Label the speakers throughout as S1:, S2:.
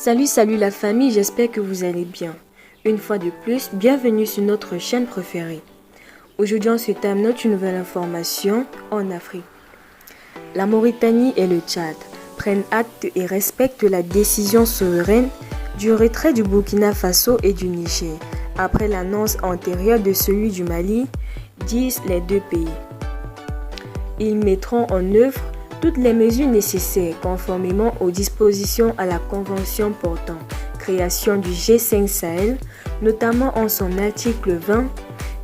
S1: Salut la famille, j'espère que vous allez bien. Une fois de plus, bienvenue sur notre chaîne préférée. Aujourd'hui, on se note une nouvelle information en Afrique. La Mauritanie et le Tchad prennent acte et respectent la décision souveraine du retrait du Burkina Faso et du Niger, après l'annonce antérieure de celui du Mali, disent les deux pays. Ils mettront en œuvre toutes les mesures nécessaires conformément aux dispositions à la Convention portant création du G5 Sahel, notamment en son article 20,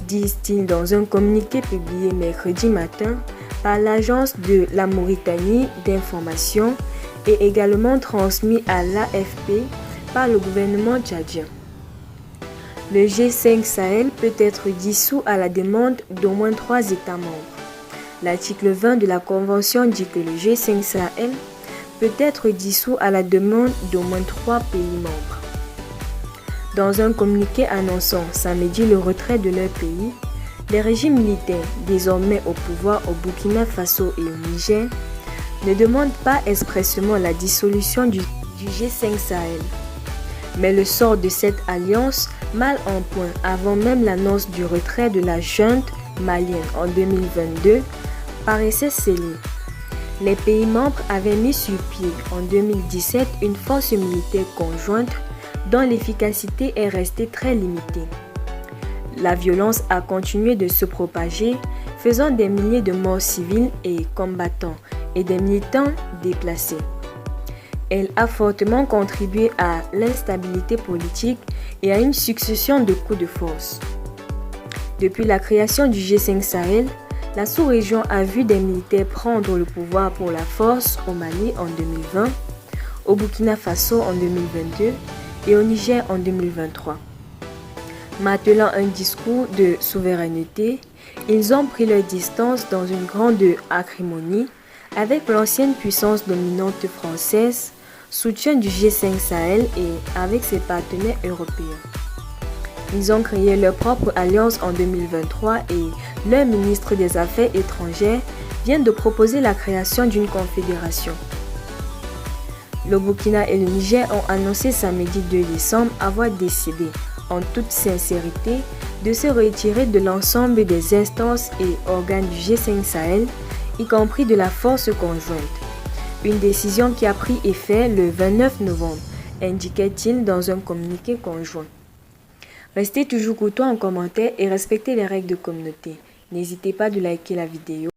S1: disent-ils dans un communiqué publié mercredi matin par l'agence de la Mauritanie d'information et également transmis à l'AFP par le gouvernement tchadien. Le G5 Sahel peut être dissous à la demande d'au moins 3 États membres. L'article 20 de la Convention dit que le G5 Sahel peut être dissous à la demande d'au moins 3 pays membres. Dans un communiqué annonçant samedi le retrait de leur pays, les régimes militaires, désormais au pouvoir au Burkina Faso et au Niger, ne demandent pas expressément la dissolution du G5 Sahel. Mais le sort de cette alliance, mal en point avant même l'annonce du retrait de la junte malienne en 2022, paraissait scellé. Les pays membres avaient mis sur pied en 2017 une force militaire conjointe dont l'efficacité est restée très limitée. La violence a continué de se propager, faisant des milliers de morts civils et combattants et des militants déplacés. Elle a fortement contribué à l'instabilité politique et à une succession de coups de force. Depuis la création du G5 Sahel, la sous-région a vu des militaires prendre le pouvoir pour la force au Mali en 2020, au Burkina Faso en 2022 et au Niger en 2023. Martelant un discours de souveraineté, ils ont pris leur distance dans une grande acrimonie avec l'ancienne puissance dominante française, soutien du G5 Sahel et avec ses partenaires européens. Ils ont créé leur propre alliance en 2023 et leur ministre des Affaires étrangères vient de proposer la création d'une confédération. Le Burkina et le Niger ont annoncé samedi 2 décembre avoir décidé, en toute sincérité, de se retirer de l'ensemble des instances et organes du G5 Sahel, y compris de la force conjointe. Une décision qui a pris effet le 29 novembre, indiquait-il dans un communiqué conjoint. Restez toujours courtois en commentaire et respectez les règles de communauté. N'hésitez pas de liker la vidéo.